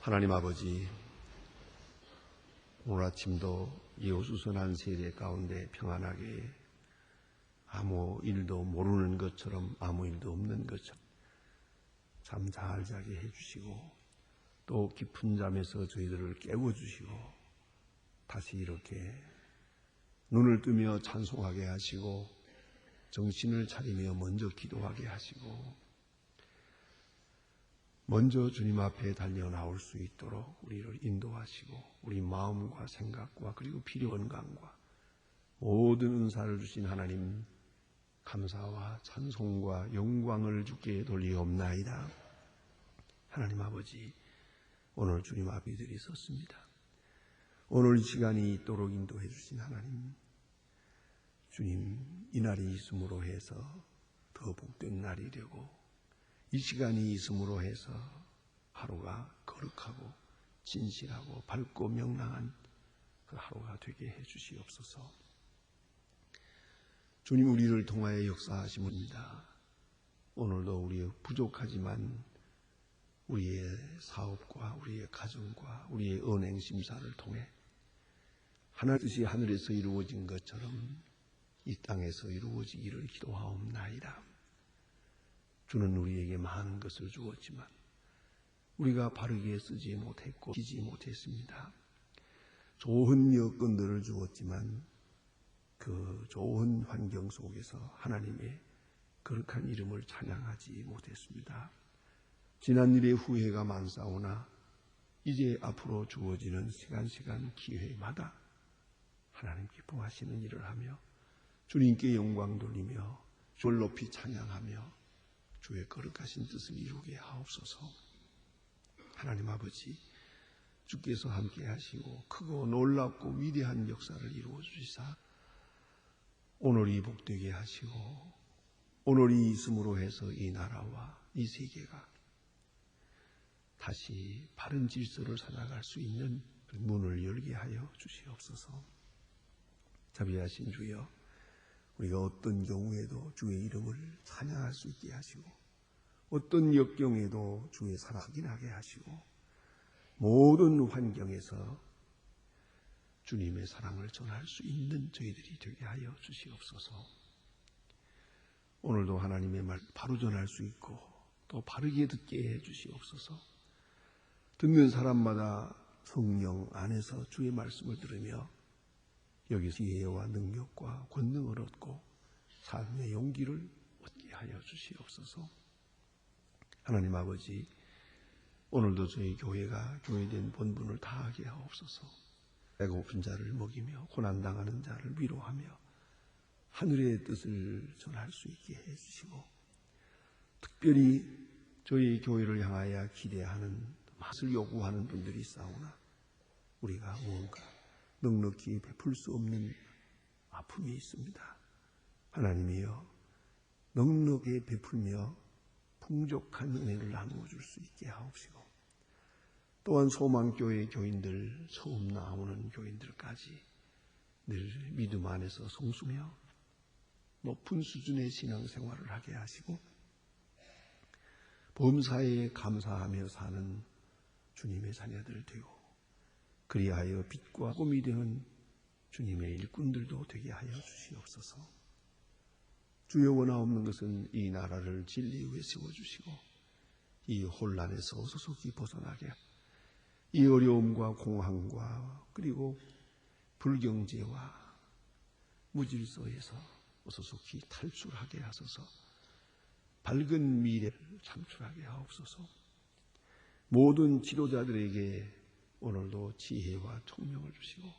하나님 아버지, 오늘 아침도 이 어수선한 세대 가운데 평안하게 아무 일도 모르는 것처럼 아무 일도 없는 것처럼 잠 잘 자게 해주시고 또 깊은 잠에서 저희들을 깨워주시고 다시 이렇게 눈을 뜨며 찬송하게 하시고 정신을 차리며 먼저 기도하게 하시고 먼저 주님 앞에 달려 나올 수 있도록 우리를 인도하시고 우리 마음과 생각과 그리고 필요 건강과 모든 은사를 주신 하나님 감사와 찬송과 영광을 주께 돌리옵나이다. 하나님 아버지, 오늘 주님 앞에 드리셨습니다. 오늘 이 시간이 있도록 인도해 주신 하나님, 주님 이 날이 있음으로 해서 더 복된 날이 되고 이 시간이 있음으로 해서 하루가 거룩하고 진실하고 밝고 명랑한 그 하루가 되게 해 주시옵소서. 주님 우리를 통하여 역사하심입니다. 오늘도 우리 부족하지만 우리의 사업과 우리의 가정과 우리의 언행 심사를 통해 하나님 뜻이 하늘에서 이루어진 것처럼 이 땅에서 이루어지기를 기도하옵나이다. 주는 우리에게 많은 것을 주었지만 우리가 바르게 쓰지 못했고 지지 못했습니다. 좋은 여건들을 주었지만 그 좋은 환경 속에서 하나님의 거룩한 이름을 찬양하지 못했습니다. 지난 일의 후회가 많사오나 이제 앞으로 주어지는 시간 기회마다 하나님 기뻐하시는 일을 하며 주님께 영광 돌리며 주를 높이 찬양하며 주의 거룩하신 뜻을 이루게 하옵소서. 하나님 아버지, 주께서 함께 하시고 크고 놀랍고 위대한 역사를 이루어 주시사 오늘이 복되게 하시고 오늘이 있음으로 해서 이 나라와 이 세계가 다시 바른 질서를 살아갈 수 있는 문을 열게 하여 주시옵소서. 자비하신 주여, 우리가 어떤 경우에도 주의 이름을 찬양할 수 있게 하시고 어떤 역경에도 주의 사랑 확인하게 하시고 모든 환경에서 주님의 사랑을 전할 수 있는 저희들이 되게 하여 주시옵소서. 오늘도 하나님의 말 바로 전할 수 있고 또 바르게 듣게 해 주시옵소서. 듣는 사람마다 성령 안에서 주의 말씀을 들으며 여기서 지혜와 능력과 권능을 얻고 삶의 용기를 얻게 하여 주시옵소서. 하나님 아버지, 오늘도 저희 교회가 교회된 본분을 다하게 하옵소서. 배고픈 자를 먹이며 고난당하는 자를 위로하며 하늘의 뜻을 전할 수 있게 해주시고 특별히 저희 교회를 향하여 기대하는 맛을 요구하는 분들이 있사오나 우리가 무언가 넉넉히 베풀 수 없는 아픔이 있습니다. 하나님이여, 넉넉히 베풀며 풍족한 은혜를 나누어 줄 수 있게 하옵시고 또한 소망교회 교인들, 처음 나오는 교인들까지 늘 믿음 안에서 성수며 높은 수준의 신앙생활을 하게 하시고 범사에 감사하며 사는 주님의 자녀들 되고 그리하여 빛과 꿈이 되는 주님의 일꾼들도 되게 하여 주시옵소서. 주여, 원하옵는 것은 이 나라를 진리 위에 세워주시고 이 혼란에서 소속히 벗어나게 이 어려움과 공황과 그리고 불경제와 무질서에서 소속히 탈출하게 하소서. 밝은 미래를 창출하게 하옵소서. 모든 지도자들에게 오늘도 지혜와 총명을 주시고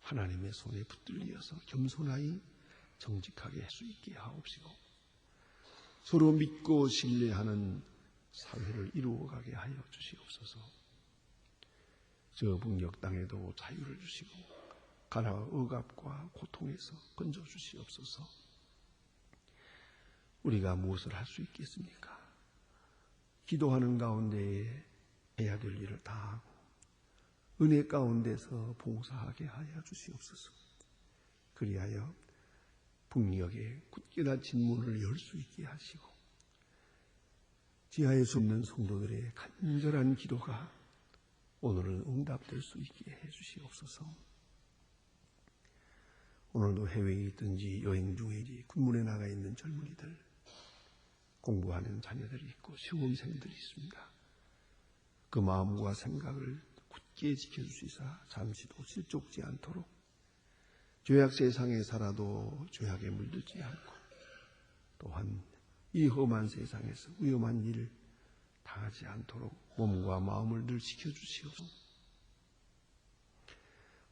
하나님의 손에 붙들려서 겸손하이 정직하게 할 수 있게 하옵시고 서로 믿고 신뢰하는 사회를 이루어가게 하여 주시옵소서. 저 북녘 땅에도 자유를 주시고 가나와 억압과 고통에서 건져 주시옵소서. 우리가 무엇을 할 수 있겠습니까? 기도하는 가운데에 해야 될 일을 다 하고 은혜 가운데서 봉사하게 하여 주시옵소서. 그리하여 북녘에 굳게 닫힌 문을 열 수 있게 하시고 지하에 숨는 성도들의 간절한 기도가 오늘은 응답될 수 있게 해주시옵소서. 오늘도 해외에 있든지 여행 중이든지 군문에 나가 있는 젊은이들, 공부하는 자녀들이 있고 시험생들이 있습니다. 그 마음과 생각을 굳게 지켜주시사 잠시도 실족지 않도록 죄악 세상에 살아도 죄악에 물들지 않고 또한 이 험한 세상에서 위험한 일 당하지 않도록 몸과 마음을 늘 지켜주시옵소서.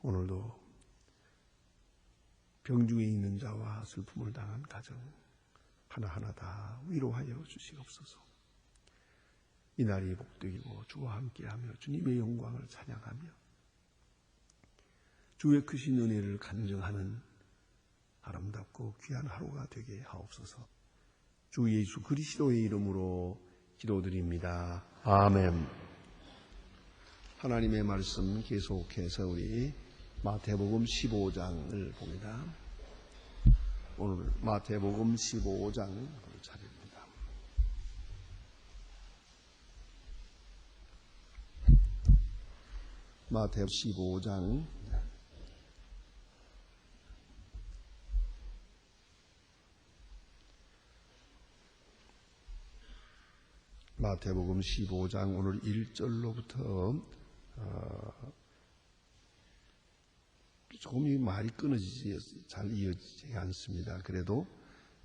오늘도 병중에 있는 자와 슬픔을 당한 가정 하나하나 다 위로하여 주시옵소서. 이날이 복되고 주와 함께하며 주님의 영광을 찬양하며 주의 크신 은혜를 간증하는 아름답고 귀한 하루가 되게 하옵소서. 주 예수 그리스도의 이름으로 기도드립니다. 아멘. 하나님의 말씀 계속해서 우리 마태복음 15장을 봅니다. 오늘 마태복음 15장 볼 차례입니다. 마태복음 15장 마태복음 15장 오늘 1절로부터 조금 이 말이 끊어지지 잘 이어지지 않습니다. 그래도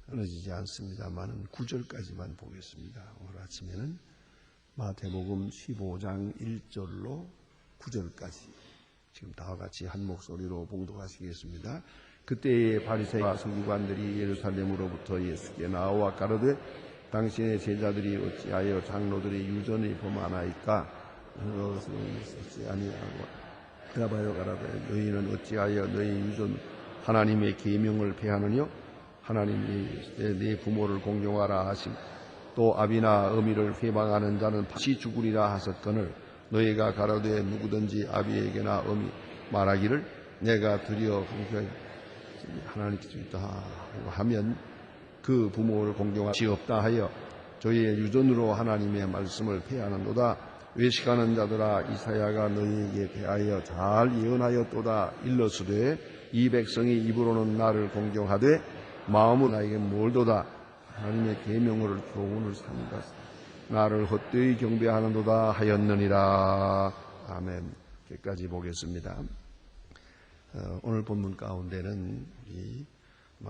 끊어지지 않습니다만은 9절까지만 보겠습니다. 오늘 아침에는 마태복음 15장 1절로 9절까지 지금 다와 같이 한 목소리로 봉독하시겠습니다. 그때의 바리새인과 서기관들이 예루살렘으로부터 예수께 나와 가로되 당신의 제자들이 어찌하여 장로들의 유전을 범하나이까? 그것은 있었지 아니하고 대답하여 가라되 너희는 어찌하여 너희 유전 하나님의 계명을 폐하느뇨? 하나님이 내 부모를 공경하라 하심 또 아비나 어미를 회방하는 자는 다시 죽으리라 하셨거늘 너희가 가라되 누구든지 아비에게나 어미 말하기를 내가 드리어 공경하여 하나님께서 있다 하면 그 부모를 공경하지 없다 하여 저희의 유전으로 하나님의 말씀을 폐하는도다. 외식하는 자들아 이사야가 너희에게 대하여 잘 예언하였도다. 일러스되 이 백성이 입으로는 나를 공경하되 마음으로 나에게 멀도다. 하나님의 계명으로 교훈을 삼가 나를 헛되이 경배하는도다 하였느니라. 아멘. 여기까지 보겠습니다. 오늘 본문 가운데는 우리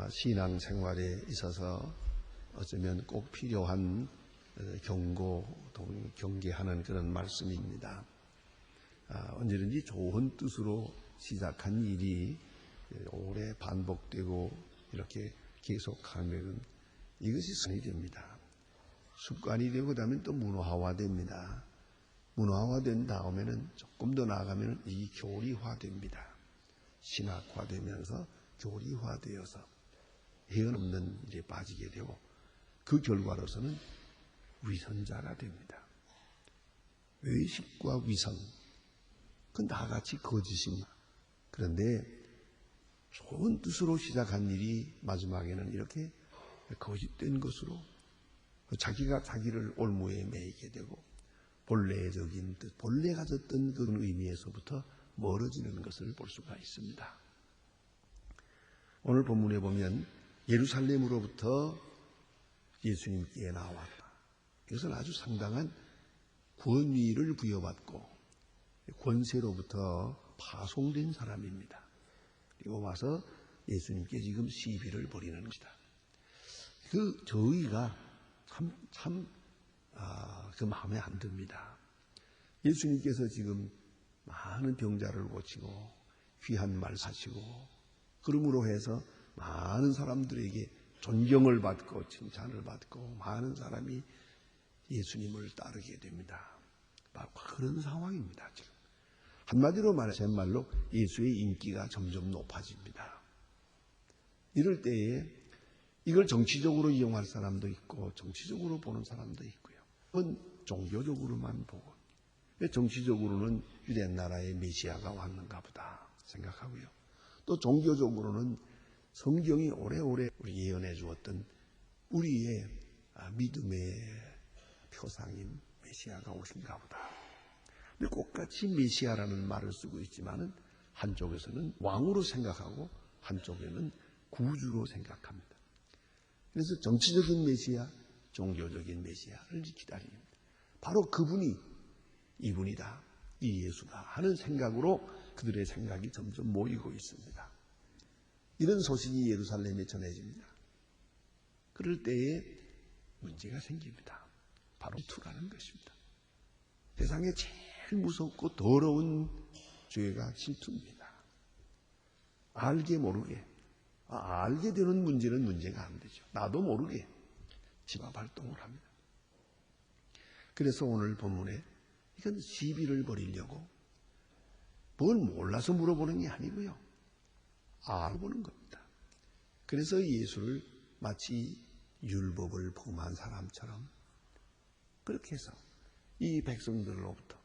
신앙 생활에 있어서 어쩌면 꼭 필요한 경고, 경계하는 그런 말씀입니다. 언제든지 좋은 뜻으로 시작한 일이 오래 반복되고 이렇게 계속하면 이것이 습관이 됩니다. 습관이 되고 그다음에 또 문화화됩니다. 문화화된 다음에는 조금 더 나아가면 이 교리화됩니다. 신학화되면서 교리화되어서 해어없는 일에 빠지게 되고 그 결과로서는 위선자가 됩니다. 외식과 위선, 그건 다같이 거짓입니다. 그런데 좋은 뜻으로 시작한 일이 마지막에는 이렇게 거짓된 것으로 자기가 자기를 올무에 매이게 되고 본래적인 뜻, 본래 가졌던 그런 의미에서부터 멀어지는 것을 볼 수가 있습니다. 오늘 본문에 보면 예루살렘으로부터 예수님께 나왔다. 이것은 아주 상당한 권위를 부여받고 권세로부터 파송된 사람입니다. 그리고 와서 예수님께 지금 시비를 벌이는 것이다. 그 저희가 그 마음에 안 듭니다. 예수님께서 지금 많은 병자를 고치고 귀한 말 하시고 그러므로 해서 많은 사람들에게 존경을 받고 칭찬을 받고 많은 사람이 예수님을 따르게 됩니다. 그런 상황입니다. 지금 한마디로 말해 제 말로 예수의 인기가 점점 높아집니다. 이럴 때에 이걸 정치적으로 이용할 사람도 있고 정치적으로 보는 사람도 있고요. 그건 종교적으로만 보고 정치적으로는 유대 나라의 메시아가 왔는가 보다 생각하고요. 또 종교적으로는 성경이 오래오래 우리 예언해 주었던 우리의 믿음의 표상인 메시아가 오신가 보다. 근데 똑같이 메시아라는 말을 쓰고 있지만은 한쪽에서는 왕으로 생각하고 한쪽에는 구주로 생각합니다. 그래서 정치적인 메시아, 종교적인 메시아를 기다립니다. 바로 그분이 이분이다, 이 예수다 하는 생각으로 그들의 생각이 점점 모이고 있습니다. 이런 소식이 예루살렘에 전해집니다. 그럴 때에 문제가 생깁니다. 바로 질투라는 것입니다. 세상에 제일 무섭고 더러운 죄가 질투입니다. 알게 모르게, 알게 되는 문제는 문제가 안 되죠. 나도 모르게 집합 활동을 합니다. 그래서 오늘 본문에 이건 시비를 벌이려고 뭘 몰라서 물어보는 게 아니고요. 알아보는 겁니다. 그래서 예수를 마치 율법을 범한 사람처럼 그렇게 해서 이 백성들로부터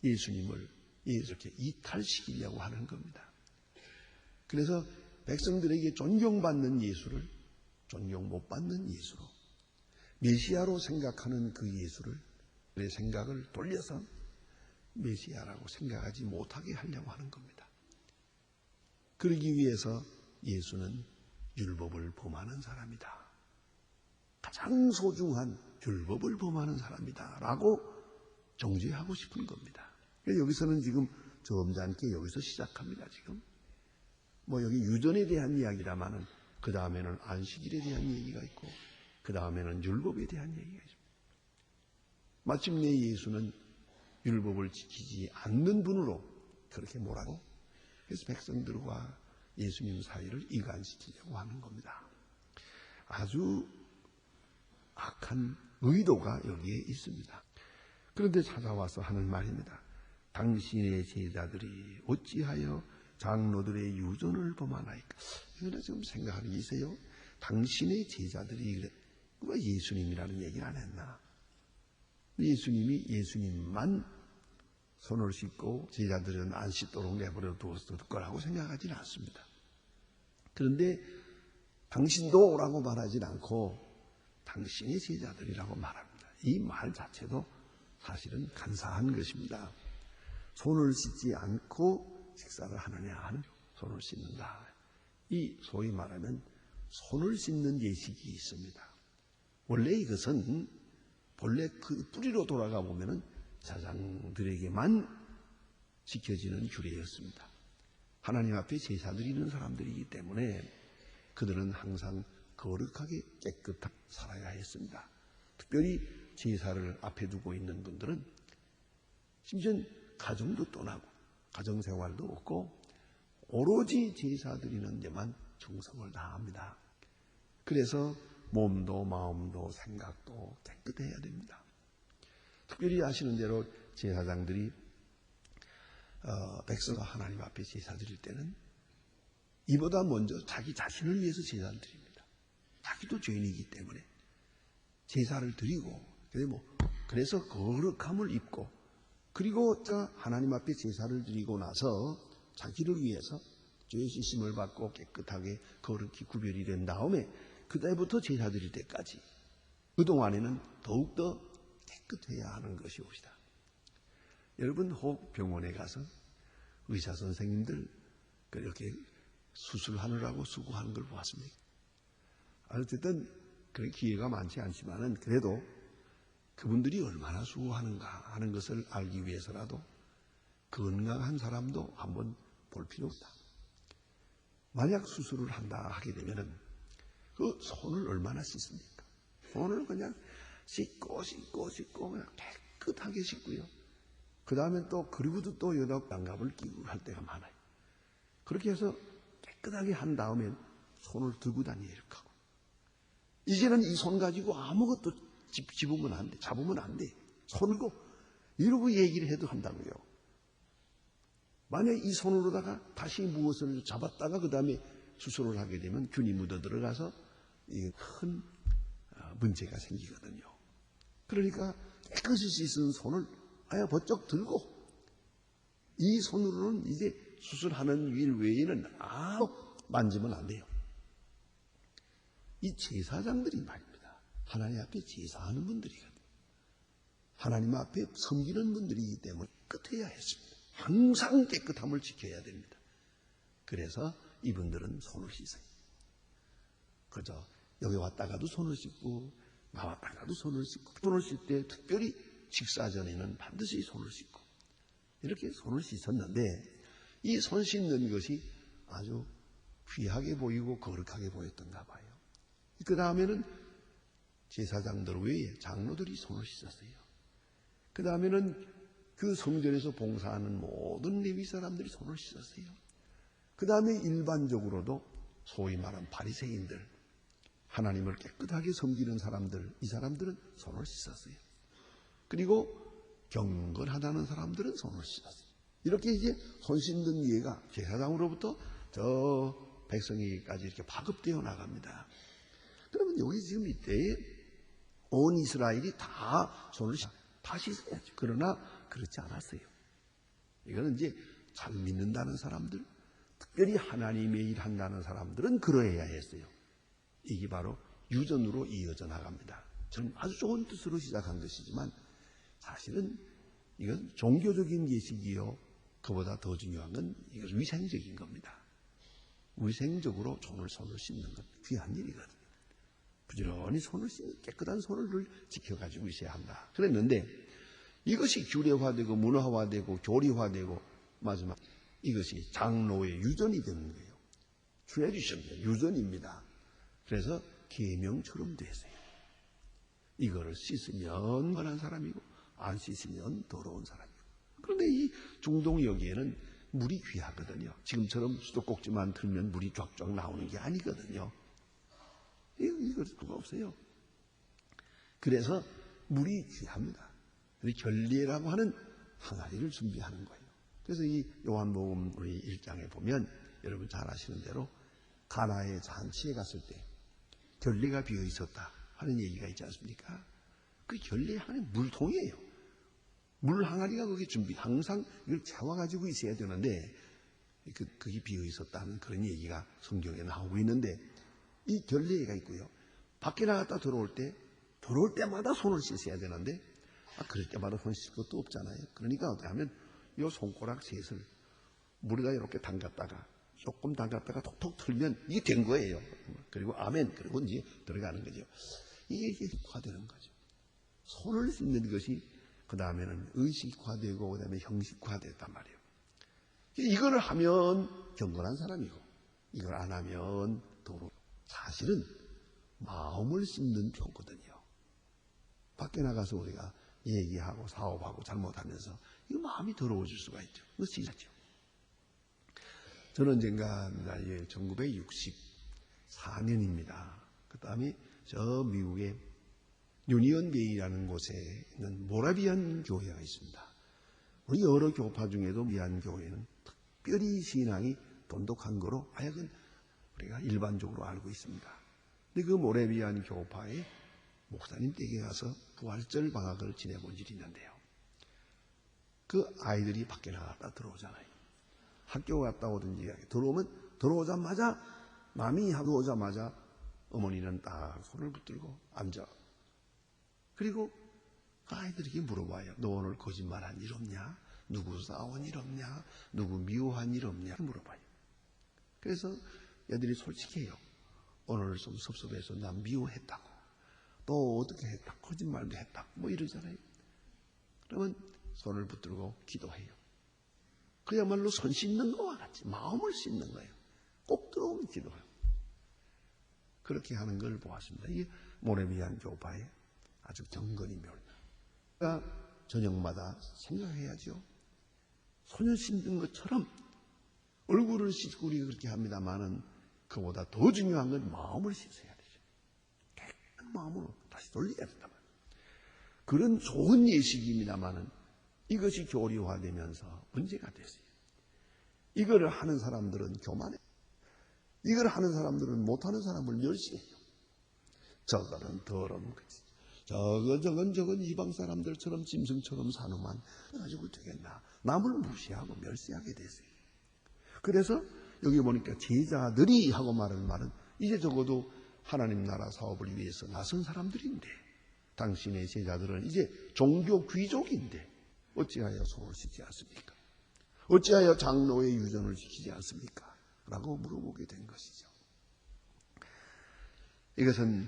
예수님을 이렇게 이탈시키려고 하는 겁니다. 그래서 백성들에게 존경받는 예수를 존경 못 받는 예수로, 메시아로 생각하는 그 예수를, 내 생각을 돌려서 메시아라고 생각하지 못하게 하려고 하는 겁니다. 그러기 위해서 예수는 율법을 범하는 사람이다, 가장 소중한 율법을 범하는 사람이다 라고 정죄하고 싶은 겁니다. 그래서 여기서는 지금 점잖게 여기서 시작합니다. 지금 여기 유전에 대한 이야기라마는 그 다음에는 안식일에 대한 얘기가 있고 그 다음에는 율법에 대한 얘기가 있습니다. 마침내 예수는 율법을 지키지 않는 분으로 그렇게 몰아고, 그래서 백성들과 예수님 사이를 이간시키려고 하는 겁니다. 아주 악한 의도가 여기에 있습니다. 그런데 찾아와서 하는 말입니다. 당신의 제자들이 어찌하여 장로들의 유전을 범하나이까? 이거는 지금 생각하는 게 있어요. 당신의 제자들이 왜 예수님이라는 얘기를 안 했나? 예수님이 예수님만 손을 씻고 제자들은 안 씻도록 내버려 두었을 거라고 생각하지는 않습니다. 그런데 당신도 라고 말하지 않고 당신의 제자들이라고 말합니다. 이 말 자체도 사실은 간사한 것입니다. 손을 씻지 않고 식사를 하느냐 하는, 손을 씻는다. 이 소위 말하면 손을 씻는 예식이 있습니다. 원래 이것은 본래 그 뿌리로 돌아가 보면은 제사장들에게만 지켜지는 규례였습니다. 하나님 앞에 제사 드리는 사람들이기 때문에 그들은 항상 거룩하게 깨끗하게 살아야 했습니다. 특별히 제사를 앞에 두고 있는 분들은 심지어 가정도 떠나고 가정생활도 없고 오로지 제사 드리는 데만 정성을 다합니다. 그래서 몸도 마음도 생각도 깨끗해야 됩니다. 특별히 아시는 대로 제사장들이 백성과 하나님 앞에 제사 드릴 때는 이보다 먼저 자기 자신을 위해서 제사를 드립니다. 자기도 죄인이기 때문에 제사를 드리고, 그래서 거룩함을 입고, 그리고 하나님 앞에 제사를 드리고 나서 자기를 위해서 죄 씻음을 받고 깨끗하게 거룩히 구별이 된 다음에 그때부터 제사 드릴 때까지 그동안에는 더욱더 깨끗해야 하는 것이옵시다. 여러분 혹 병원에 가서 의사 선생님들 그렇게 수술하느라고 수고하는 걸 보았습니까? 어쨌든 그런 기회가 많지 않지만은 그래도 그분들이 얼마나 수고하는가 하는 것을 알기 위해서라도 건강한 사람도 한번 볼 필요가 있다. 만약 수술을 한다 하게 되면은 그 손을 얼마나 씻습니까? 손을 그냥 씻고 그냥 깨끗하게 씻고요. 그 다음에 그리고도 또 여러 장갑을 끼고 할 때가 많아요. 그렇게 해서 깨끗하게 한 다음에 손을 들고 다니게 이렇게 하고, 이제는 이 손 가지고 아무것도 집으면 안 돼. 잡으면 안 돼. 손으로 이러고 얘기를 해도 한다고요. 만약 이 손으로다가 다시 무엇을 잡았다가 그 다음에 수술을 하게 되면 균이 묻어 들어가서 큰 문제가 생기거든요. 그러니까 깨끗이 씻은 손을 아예 번쩍 들고, 이 손으로는 이제 수술하는 일 외에는 아무 만지면 안 돼요. 이 제사장들이 말입니다. 하나님 앞에 제사하는 분들이거든요. 하나님 앞에 섬기는 분들이기 때문에 깨끗해야 했습니다. 항상 깨끗함을 지켜야 됩니다. 그래서 이분들은 손을 씻어요. 그저 여기 왔다가도 손을 씻고 나왔다가도 손을 씻고, 손을 씻을 때 특별히 식사 전에는 반드시 손을 씻고 이렇게 손을 씻었는데, 이 손 씻는 것이 아주 귀하게 보이고 거룩하게 보였던가 봐요. 그 다음에는 제사장들 외에 장로들이 손을 씻었어요. 그 다음에는 그 성전에서 봉사하는 모든 레위 사람들이 손을 씻었어요. 그 다음에 일반적으로도 소위 말하는 바리새인들, 하나님을 깨끗하게 섬기는 사람들, 이 사람들은 손을 씻었어요. 그리고 경건하다는 사람들은 손을 씻었어요. 이렇게 이제 손 씻는 예가 제사장으로부터 저 백성에게까지 이렇게 파급되어 나갑니다. 그러면 여기 지금 이때에 온 이스라엘이 다 손을 다 씻어야죠. 그러나 그렇지 않았어요. 이거는 이제 잘 믿는다는 사람들, 특별히 하나님의 일 한다는 사람들은 그러해야 했어요. 이게 바로 유전으로 이어져 나갑니다. 저는 아주 좋은 뜻으로 시작한 것이지만 사실은 이건 종교적인 예식이요, 그보다 더 중요한 건 이건 위생적인 겁니다. 위생적으로 손을 씻는 건 귀한 일이거든요. 부지런히 깨끗한 손을 지켜가지고 있어야 한다 그랬는데, 이것이 규례화되고 문화화되고 교리화되고 마지막 이것이 장로의 유전이 되는 거예요. 트래디션입니다. 유전입니다. 그래서 계명처럼 됐어요. 이거를 씻으면 건한 사람이고 안 씻으면 더러운 사람이고. 그런데 이 중동 여기에는 물이 귀하거든요. 지금처럼 수도꼭지만 틀면 물이 쫙쫙 나오는 게 아니거든요. 이거 그거 없어요. 그래서 물이 귀합니다. 결례라고 하는 항아리를 준비하는 거예요. 그래서 이 요한복음 우리 1장에 보면 여러분 잘 아시는 대로 가나의 잔치에 갔을 때 결례가 비어 있었다 하는 얘기가 있지 않습니까? 그 결례 안에 물통이에요. 물 항아리가 거기 항상 이걸 채워가지고 있어야 되는데 그게 비어 있었다는 그런 얘기가 성경에 나오고 있는데, 이 결례가 있고요. 밖에 나갔다 들어올 때마다 손을 씻어야 되는데, 그럴 때마다 손 씻을 것도 없잖아요. 그러니까 어떻게 하면 이 손가락 셋을 물에다 이렇게 조금 담갔다가 톡톡 틀면 이게 된 거예요. 그리고 아멘, 그리고 이제 들어가는 거죠. 이게 식화되는 거죠. 손을 씻는 것이 그 다음에는 의식화되고 그 다음에 형식화됐단 말이에요. 이걸 하면 경건한 사람이고 이걸 안 하면 더러워. 사실은 마음을 씻는 표거든요. 밖에 나가서 우리가 얘기하고 사업하고 잘못하면서 이 마음이 더러워질 수가 있죠. 그거 씻었죠. 저는 언젠가 1964년입니다. 그 다음에 저 미국의 유니언 베이라는 곳에 있는 모라비안 교회가 있습니다. 우리 여러 교파 중에도 미안 교회는 특별히 신앙이 돈독한 거로 하여간 우리가 일반적으로 알고 있습니다. 근데 그 모라비안 교파의 목사님 댁에 가서 부활절 방학을 지내본 일이 있는데요. 그 아이들이 밖에 나갔다 들어오잖아요. 학교 갔다 오든지 들어오자마자 남이 하고 오자마자 어머니는 딱 손을 붙들고 앉아. 그리고 그 아이들에게 물어봐요. 너 오늘 거짓말한 일 없냐? 누구 싸운 일 없냐? 누구 미워한 일 없냐? 물어봐요. 그래서 애들이 솔직해요. 오늘 좀 섭섭해서 난 미워했다고. 또 어떻게 했다? 거짓말도 했다. 뭐 이러잖아요. 그러면 손을 붙들고 기도해요. 그야말로 손 씻는 거와 같이 마음을 씻는 거예요. 꼭 들어오면 기도해요. 그렇게 하는 걸 보았습니다. 이게 모라비안 교파의 아주 경건이 묘합니다. 그러니까 저녁마다 생각해야죠. 손을 씻는 것처럼 얼굴을 씻고 우리가 그렇게 합니다만은 그보다 더 중요한 건 마음을 씻어야 되죠. 깨끗한 마음으로 다시 돌려야 된단 말이에요. 그런 좋은 예식입니다만은 이것이 교리화되면서 문제가 됐어요. 이거를 하는 사람들은 교만해. 이걸 하는 사람들은 못하는 사람을 멸시해요. 저거는 더러운 거지. 저건 이방 사람들처럼 짐승처럼 사는만 가지고 되겠나. 남을 무시하고 멸시하게 됐어요. 그래서 여기 보니까 제자들이 하고 말하는 말은 이제 적어도 하나님 나라 사업을 위해서 나선 사람들인데 당신의 제자들은 이제 종교 귀족인데 어찌하여 손을 씻지 않습니까? 어찌하여 장로의 유전을 지키지 않습니까? 라고 물어보게 된 것이죠. 이것은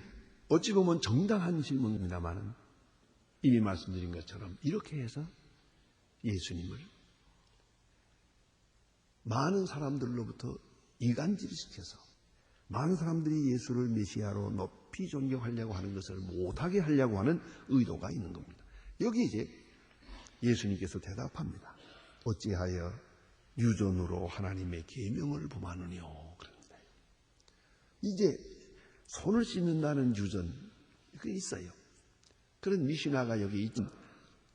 어찌 보면 정당한 질문입니다만 이미 말씀드린 것처럼 이렇게 해서 예수님을 많은 사람들로부터 이간질시켜서 많은 사람들이 예수를 메시아로 높이 존경하려고 하는 것을 못하게 하려고 하는 의도가 있는 겁니다. 여기 이제 예수님께서 대답합니다. 어찌하여 유전으로 하나님의 계명을 범하느뇨. 그럽니다. 이제 손을 씻는다는 유전, 그게 있어요. 그런 미시나가 여기 있죠.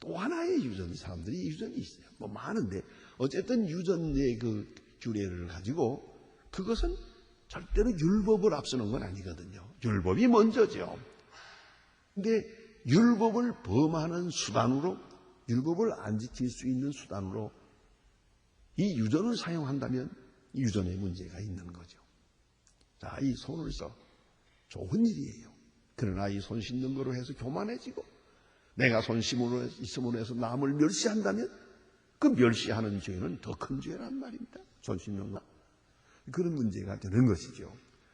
또 하나의 유전, 사람들이 유전이 있어요. 뭐 많은데, 어쨌든 유전의 그 규례를 가지고 그것은 절대로 율법을 앞서는 건 아니거든요. 율법이 먼저죠. 근데 율법을 범하는 수단으로, 율법을 안 지킬 수 있는 수단으로 이 유전을 사용한다면 유전에 문제가 있는 거죠. 자, 이 손을 써. 좋은 일이에요. 그러나 이 손 씻는 거로 해서 교만해지고 내가 손 씻음으로 해서 남을 멸시한다면 그 멸시하는 죄는 더 큰 죄란 말입니다. 손 씻는 거. 그런 문제가 되는 것이죠.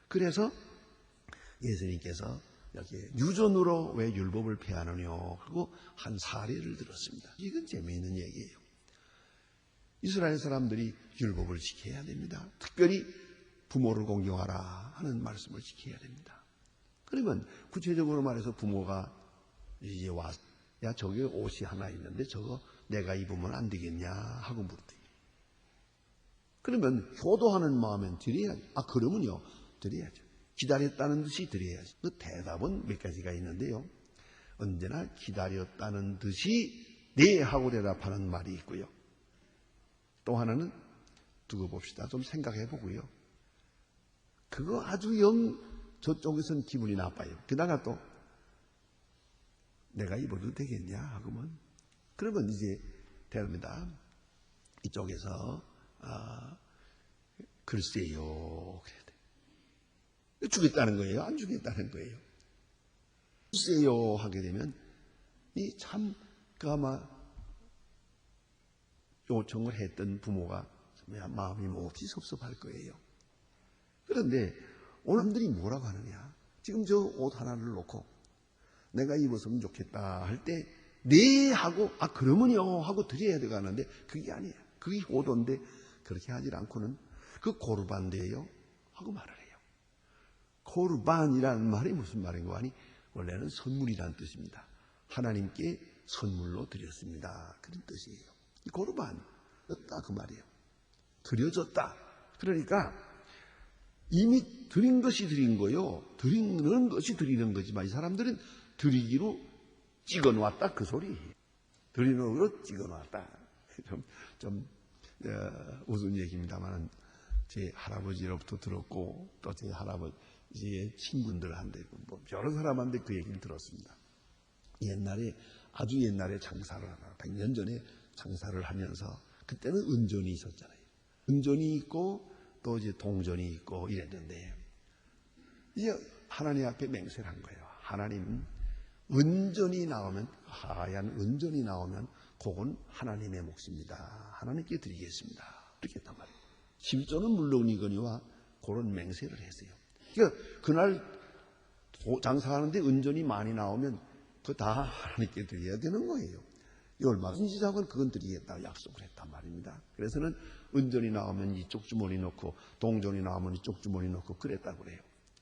그래서 예수님께서 여기 유전으로 왜 율법을 폐하느냐 하고 한 사례를 들었습니다. 이건 재미있는 얘기예요. 이스라엘 사람들이 율법을 지켜야 됩니다. 특별히 부모를 공경하라 하는 말씀을 지켜야 됩니다. 그러면 구체적으로 말해서 부모가 이제 와서 야 저기 옷이 하나 있는데 저거 내가 입으면 안 되겠냐 하고 물었대요. 그러면 효도하는 마음엔 드려야죠. 그러면요 드려야죠. 기다렸다는 듯이 드려야죠. 그 대답은 몇 가지가 있는데요. 언제나 기다렸다는 듯이 네 하고 대답하는 말이 있고요. 또 하나는 두고 봅시다. 좀 생각해 보고요. 그거 아주 저쪽에서는 기분이 나빠요. 게다가 또 내가 입어도 되겠냐 하고면 그러면 이제 대답입니다. 이쪽에서 글쎄요 그래야 돼. 주겠다는 거예요? 안 주겠다는 거예요? 글쎄요 하게 되면 이 참 그 아마 요청을 했던 부모가 마음이 몹시 섭섭할 거예요. 그런데 오늘 사람들이 뭐라고 하느냐? 지금 저 옷 하나를 놓고 내가 입었으면 좋겠다 할 때 네 하고 그러면요 하고 드려야 되가는데 그게 아니에요. 그게 효도인데 그렇게 하질 않고는 그 고르반데요 하고 말을 해요. 고르반이라는 말이 무슨 말인가 하니 원래는 선물이라는 뜻입니다. 하나님께 선물로 드렸습니다. 그런 뜻이에요. 고르반 줬다 그 말이에요. 드려줬다. 그러니까 이미 드린 것이 드린 거요. 드리는 것이 드리는 거지만 이 사람들은 드리기로 찍어놓았다 그 소리. 드리는 걸로 찍어놓았다. 좀 웃은 얘기입니다만 제 할아버지로부터 들었고 또 제 할아버지의 친구들한테 여러 사람한테 그 얘기를 들었습니다. 옛날에 아주 옛날에 장사를 하다가 100년 전에 장사를 하면서 그때는 은전이 있었잖아요. 은전이 있고 또 이제 동전이 있고 이랬는데 이제 하나님 앞에 맹세를 한 거예요. 하나님 은전이 나오면 하얀 은전이 나오면 그건 하나님의 몫입니다. 하나님께 드리겠습니다. 이렇게 했단 말이에요. 실존은 물론이거니와 그런 맹세를 했어요. 그러니까 그날 장사하는데 은전이 많이 나오면 그거 다 하나님께 드려야 되는 거예요. 얼마든지 작은 그건 드리겠다 약속을 했단 말입니다. 그래서는 은전이 나오면 이쪽 주머니 넣고 동전이 나오면 이쪽 주머니 넣고 그랬다고 그래요.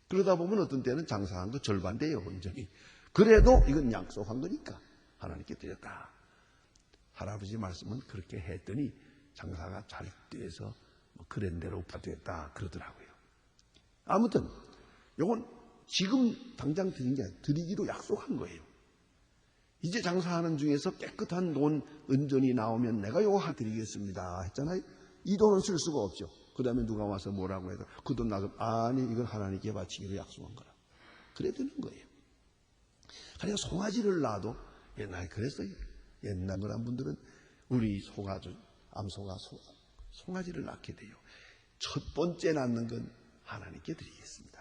그러다 보면 어떤 때는 장사한 거 절반 돼요. 은전이. 그래도 이건 약속한 거니까 하나님께 드렸다. 할아버지 말씀은 그렇게 했더니 장사가 잘 돼서 그런 대로 됐다 그러더라고요. 아무튼 이건 지금 당장 드린 게 아니라 드리기로 약속한 거예요. 이제 장사하는 중에서 깨끗한 돈 은전이 나오면 내가 요거 드리겠습니다 했잖아요. 이 돈은 쓸 수가 없죠. 그 다음에 누가 와서 뭐라고 해서 그 돈 나서 아니 이건 하나님께 바치기로 약속한 거라. 그래 되는 거예요. 그러니까 송아지를 낳아도 옛날에 그랬어요. 옛날 그런 분들은 우리 송아지 암소가 송아지를 낳게 돼요. 첫 번째 낳는 건 하나님께 드리겠습니다.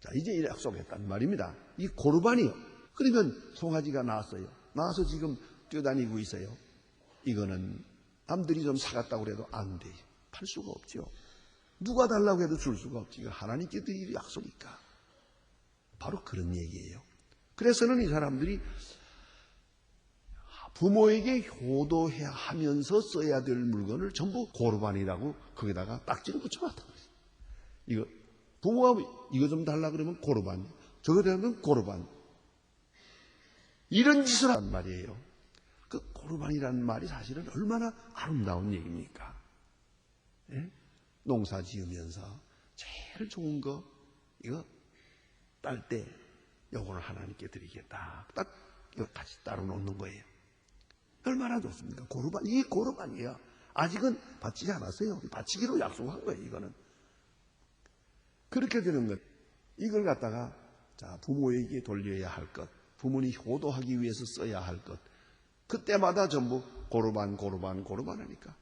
자 이제 약속했단 말입니다. 이 고르반이요. 그러면 송아지가 나왔어요. 나와서 지금 뛰어다니고 있어요. 이거는 남들이 좀 사갔다고 해도 안 돼요. 팔 수가 없죠. 누가 달라고 해도 줄 수가 없지. 하나님께 드릴 약속이니까. 바로 그런 얘기예요. 그래서는 이 사람들이 부모에게 효도해야 하면서 써야 될 물건을 전부 고르반이라고 거기다가 딱지를 붙여놨단 말이에요. 이거 부모가 이거 좀 달라 그러면 고르반, 저거 되면 고르반. 이런 짓을 한 말이에요. 그 고르반이라는 말이 사실은 얼마나 아름다운 얘기입니까? 예? 농사 지으면서 제일 좋은 거 이거 딸 때 요거는 하나님께 드리겠다. 딱 이거 같이 따로 놓는 거예요. 얼마나 좋습니까? 고르반, 이게 고르반이에요. 아직은 바치지 않았어요. 바치기로 약속한 거예요, 이거는. 그렇게 되는 것. 이걸 갖다가, 자, 부모에게 돌려야 할 것, 부모니 효도하기 위해서 써야 할 것, 그때마다 전부 고르반 하니까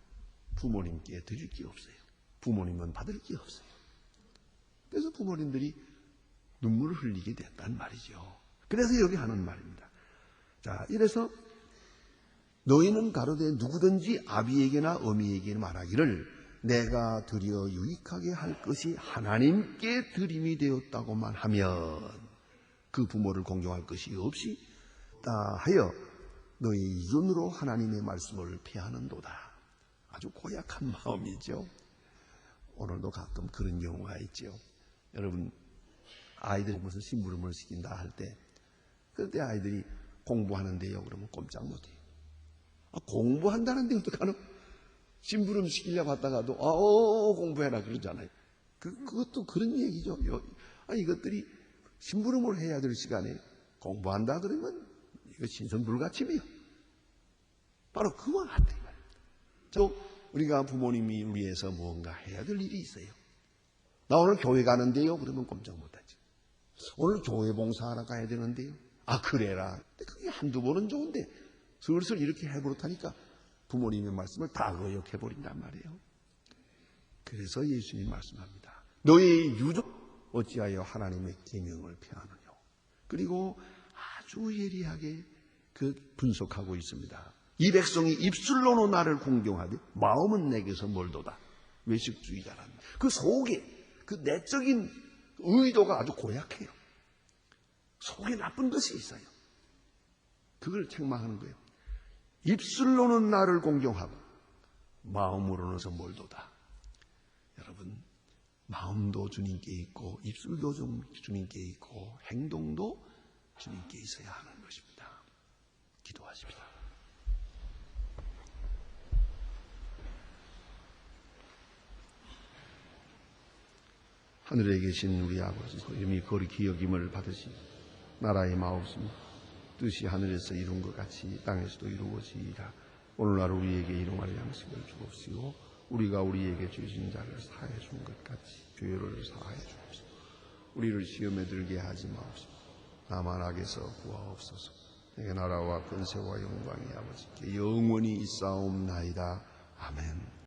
부모님께 드릴 게 없어요. 부모님은 받을 게 없어요. 그래서 부모님들이 눈물을 흘리게 됐단 말이죠. 그래서 여기 하는 말입니다. 자, 이래서 너희는 가로되 누구든지 아비에게나 어미에게 말하기를 내가 드려 유익하게 할 것이 하나님께 드림이 되었다고만 하면 그 부모를 공경할 것이 없이 다 하여 너희 이존으로 하나님의 말씀을 폐하는도다. 아주 고약한 마음이죠. 오늘도 가끔 그런 경우가 있죠. 여러분 아이들이 무슨 심부름을 시킨다 할 때 그때 아이들이 공부하는데요 그러면 꼼짝 못해요. 공부한다는데 어떡하노? 심부름 시키려고 하다가도 공부해라 그러잖아요. 그것도 그런 얘기죠. 이것들이 심부름을 해야 될 시간에 공부한다 그러면 이거 신선불가침이요. 바로 그와 같아요. 또 우리가 부모님이 위해서 무언가 해야 될 일이 있어요. 나 오늘 교회 가는데요 그러면 꼼짝 못하지. 오늘 교회 봉사하러 가야 되는데요. 그래라. 그게 한두 번은 좋은데 슬슬 이렇게 해버릇하니까 부모님의 말씀을 다 거역해버린단 말이에요. 그래서 예수님이 말씀합니다. 너희 유족 어찌하여 하나님의 계명을 폐하느냐. 그리고 아주 예리하게 분석하고 있습니다. 이 백성이 입술로는 나를 공경하되 마음은 내게서 멀도다. 외식주의자라는 그 속에 그 내적인 의도가 아주 고약해요. 속에 나쁜 것이 있어요. 그걸 책망하는 거예요. 입술로는 나를 공경하고 마음으로는 멀도다. 여러분 마음도 주님께 있고 입술도 주님께 있고 행동도 주님께 있어야 하는 것입니다. 기도하십시다. 하늘에 계신 우리 아버지 이름이 거룩히 기여김을 받으시 나라의 마옵소서 뜻이 하늘에서 이룬 것 같이 땅에서도 이루어지이다. 오늘날 우리에게 일용할 양식을 주옵시고 우리가 우리에게 주신 자를 사해 준 것 같이 죄를 사해 주옵소서. 우리를 시험에 들게 하지 마옵소서. 다만 악에서 구하옵소서. 내게 나라와 권세와 영광이 아버지께 영원히 있사옵나이다. 아멘.